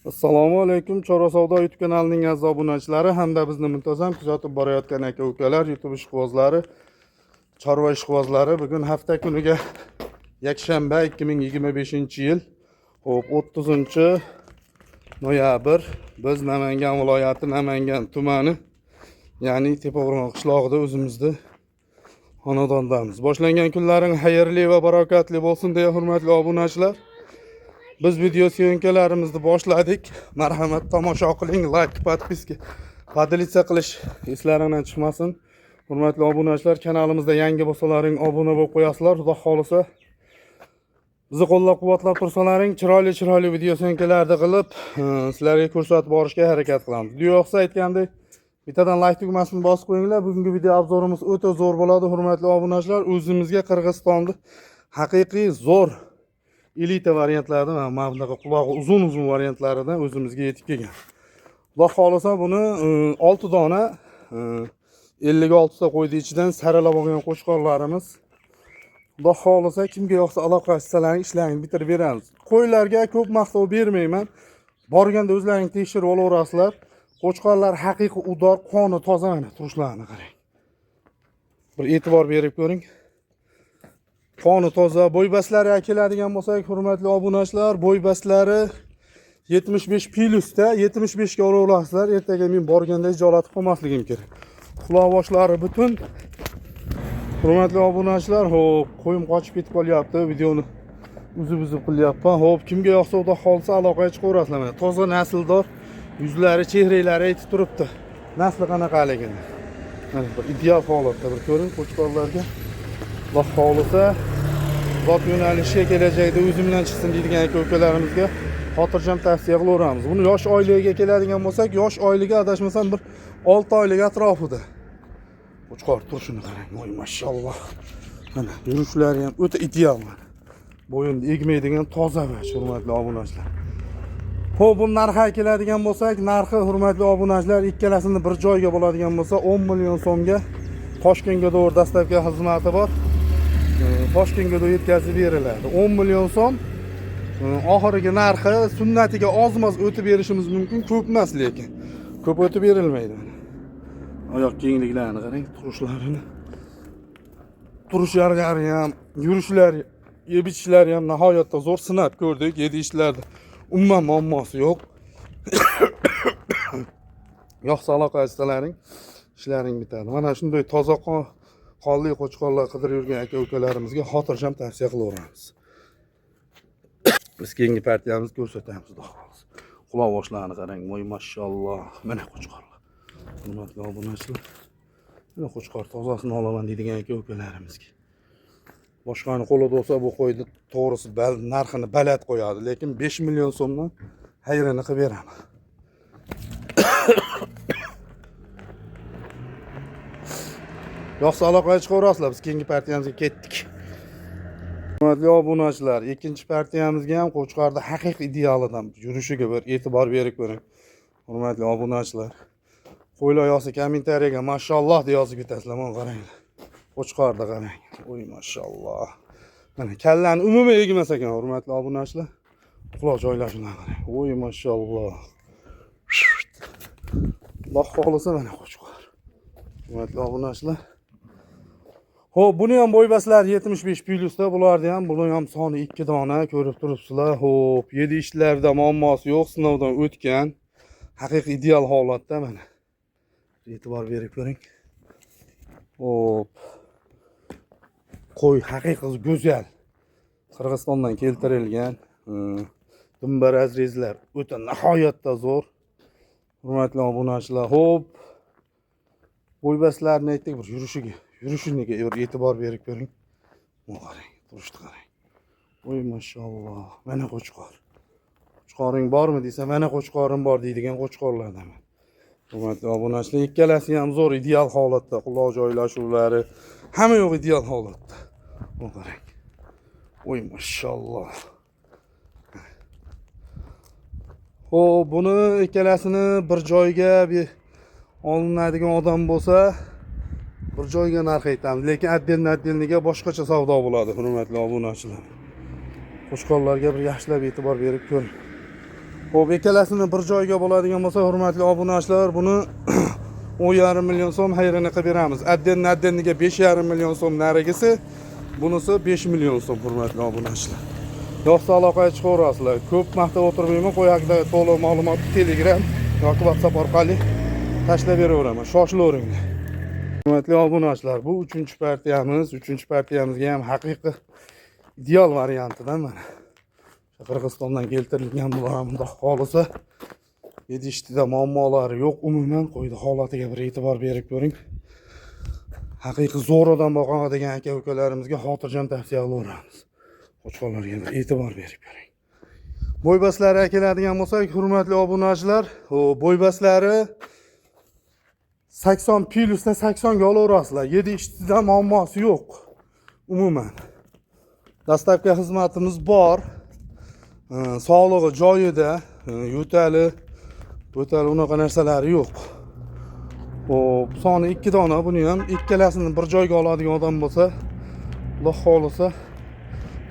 Assalomu alaykum. Chorva savdo YouTube kanalining aziz obunachilari hamda bizni muntazam kuzatib borayotgan aka-ukalar, YouTube ishqibozlari, chorva ishqibozlari. Bugun hafta kuniga yakshanba 2025-yil. Xo'p, 30-noyabr biz Namangan viloyati, Namangan tumani, ya'ni Tepao'rmon qishlog'ida o'zimizda xonadondamiz. Boshlangan kunlaring xayrli va barakatli bo'lsin deya hurmatli obunachilar. Biz video syomkalarimizni boshladik. Marhamat, tomosha qiling, like, podpiska, podelitsiya qilish eslaringizdan chiqmasin. Hurmatli obunachilar, kanalimizda yangi bo'lsalaring obuna bo'lib qo'yasizlar. Xudo xolisa bizni qo'llab-quvvatlab tursalaring, chiroyli video syomkalarni qilib, sizlarga ko'rsatib borishga harakat qilamiz. Video yoqsa aytgandek, bittadan like tugmasini bosib qo'yinglar. Bugungi video obzorimiz o'ta zo'r bo'ladi, hurmatli obunachilar. O'zimizga Qirg'izistonda haqiqiy zo'r elita variantlardan va mana bunaqa qulog'i uzun variantlaridan o'zimizga yetib kelgan. Xudo xolisa buni 6 dona 56 ta qo'ydi ichidan saralab olgan qo'chqorlarimiz. Xudo xolisa kimga yoqsa aloqa qilsalaring ishlarini bitirib beramiz. Qo'ylarga ko'p maqtov bermayman. Borganda o'zlaring tekshirib olaverasizlar. Qo'chqorlar haqiqiy udor, qoni toza, mana turishlarini qarang. Bir e'tibor berib ko'ring. Qoni toza. Bo'ybaslariga keladigan bo'lsak, hurmatli obunachilar, bo'ybaslari 75 plyusda, 75 ga olaverasizlar. Ertaga men borganda ijolatib qolmasligim kerak. Quloq boshlari butun. Hurmatli obunachilar, xo'p, qo'yim qochib ketib qolyapti. Videoni uzib qilyapman. Xo'p, kimga yoqsa xudo xolsa aloqaga chiqaverasizlar. Mana toza nasldor, yuzlari, chehraklari aytib turibdi. Nasli qanaqaligini. Mana bir ideal holatda bir ko'ring qo'chqorlarga. Xudo xolisa zot yo'nalishiga kelajakda o'zim bilan chiqsin deydigan aka-ukalarimizga xotirjam tavsiya qilaveramiz. Buni yosh oyligiga keladigan bo'lsak, yosh oyligi adashmasam bir 6 oylik atrofida. Qo'chqor turishini qarang, voy mashalloh. Mana yurishlari ham o'ta ideal. Bo'yinni egmaydigan toza va hurmatli obunachilar. Xo'p, bu narxiga keladigan bo'lsak, narxi hurmatli obunachilar ikkalasini bir joyga bo'ladigan bo'lsa 10 million so'mga Toshkentga doğru dastavka xizmati bor. Toshkentga doğru yetkazib beriladi. 10 million so'm. Oxirgi narxi sunnatiga ozmoz o'tib berishimiz mumkin, ko'p emas lekin. Ko'p o'tib berilmaydi. Oyoq kengliklarini qarang, turishlarini. Turishlari ham, yurishlari, yeb ichishlari ham nihoyatda zo'r, sinab ko'rdik. Yedi ishlarda umuman muammosi yo'q. Yo'qsa aloqa qilsalaring ishlaring bitadi. Mana shunday toza qonli qo'chqorlar qidirib yurgan aka-ukalarimizga xotirjam tavsiya qilaveramiz. Biz keyingi partiyamizni ko'rsatamiz, xudo xolisa. Quloq boshlarini qarang, voy mashalloh. Mana qo'chqorlar. Hurmatli obunachilar. Mana qo'chqor tozasini olaman deydigan aka-ukalarimizga. Boshqani qo'lida bo'lsa bu qo'yni to'g'risi narxini baland qo'yadi, lekin 5 million so'mdan hayrini qilib beraman. Yo'qsa aloqaga chiqaverasizlar, biz keyingi partiyamizga ketdik. Hurmatli obunachilar, ikkinchi partiyamizga ham qo'chqorda haqiqiy idealidan yurishiga bir e'tibor berib ko'ring. Hurmatli obunachilar, qo'ylar yo'qsa kommentariyaga mashalloh deb yozib ketasizlar, mana qaranglar. Qo'chqorda qarang. Voy mashalloh. Mana kallani umuman egmas ekan, hurmatli obunachilar. Quloq joylashini qarang. Voy mashalloh. Alloh xolisa mana qo'chqor. Hurmatli obunachilar. Xo'p, buni ham bo'ybaslar 75 plyusda, bularni ham soni 2 dona ko'rib turibsizlar. Xo'p, 7 ishlarda muammosi yo'q, sinovdan o'tgan. Haqiqiy ideal holatda mana. E'tibor berib ko'ring. Xo'p. Qo'y haqiqiy go'zal. Qirg'izistondan keltirilgan. Dumba razrezlar o'ta nihoyatda zo'r. Hurmatli obunachilar, xo'p. Bo'ybaslarni aytdik, bir yurishiniga e'tibor berib ko'ring. Mana qarang, turishni qarang. Voy mashalloh. Mana qo'chqor. Qo'chqoring bormi desa, mana qo'chqorim bor deydigan qo'chqorlardan. Hurmatli obunachilar, ikkalasi ham zo'r, ideal holatda, quloq joylashuvlari hamma yo'q ideal holatda. Mana qarang. Voy mashalloh. Xo'p, buni ikkalasini bir joyga olinadigan odam bo'lsa, bir joyga narx aytamiz, lekin atdelniga boshqacha savdo bo'ladi, hurmatli obunachilar. Qo'chqorlarga bir yaxshilab e'tibor berib ko'ring. Xo'p, ikkalasini bir joyga bo'ladigan bo'lsa, hurmatli obunachilar, buni 10,5 million so'm hayrini qilib beramiz. Addenniga 5,5 million so'm narigisi, bunisi 5 million so'm, hurmatli obunachilar. Yo'qsa aloqaga chiqaverasizlar. Ko'p maqtab o'tirmayman, qo'yaqda to'liq ma'lumotni Telegram yoki WhatsApp orqali tashlab beraveraman. Shoshilaveringlar. Hurmatli obunachilar, bu 3-partiyamiz. 3-partiyamizga ham haqiqiy ideal variantidan mana. Qirg'izistondan keltirilgan bular bunda xolisa yedishtida muammolari yo'q, umuman qo'ydi holatiga bir e'tibor berib ko'ring. Haqiqiy zo'ridan boqadigan aka-ukalarimizga xotirjam tavsiya qilaveramiz. Qo'chqonlarga bir e'tibor berib ko'ring. Bo'ybaslariga keladigan bo'lsak, hurmatli obunachilar, bo'ybaslari 80 plyusda 80 ga olaverasizlar. 7 ishtida muammosi yo'q. Umuman dastavka xizmatimiz bor. Sog'lig'i joyida, yo'tali unaqa narsalari yo'q. Xo'p, soni 2 dona, buni ham ikkalasini bir joyga oladigan odam bo'lsa, Xudo xolisa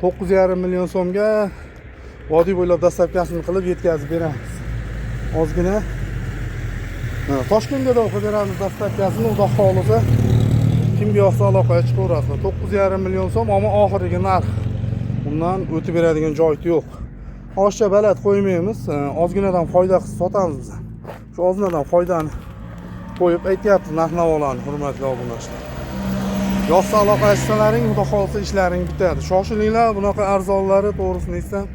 9,5 million so'mga vodiy bo'ylab dastavkasini qilib yetkazib beramiz. Ozgina Toshkentga da o'qib beramiz dastavkasini, Xudo xolisa kimga yoqsa aloqaga chiqaverasizlar. 9,5 million so'm, ammo oxirgi narx. Undan o'tib beradigan joyi yo'q. Oshcha balat qo'ymaymiz, ozginadan foyda qilib sotamiz biz. Shu ozginadan foydani qo'yib aytyapmiz narx-navolarni, hurmatli obunachilar. Yo'qsa aloqa qilsalaring, xudo xolisa ishlaring bitadi. Shoshilinglar, bunaqa arzonlari to'g'risini aytsam,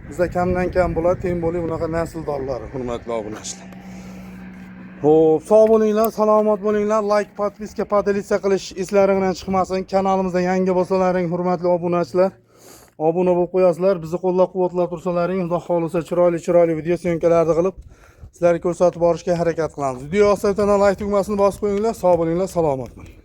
bizda kamdan kam bo'ladi, teng bo'ling bunaqa nasldorlari, hurmatli obunachilar. Xo'p, sog' bo'linglar, salomat bo'linglar. Like, podpiska, podelitsiya qilish eslaringizdan chiqmasin. Kanalimizda yangi bo'lsalaring, hurmatli obunachilar, obuna bo'lib qo'yasizlar. Bizni qo'llab-quvvatlab tursalaring, xudo xolisa chiroyli video syomkalarni qilib sizlarga ko'rsatib borishga harakat qilamiz. Video ostida like tugmasini bosib qo'yinglar. Sog' bo'linglar, salomat bo'ling.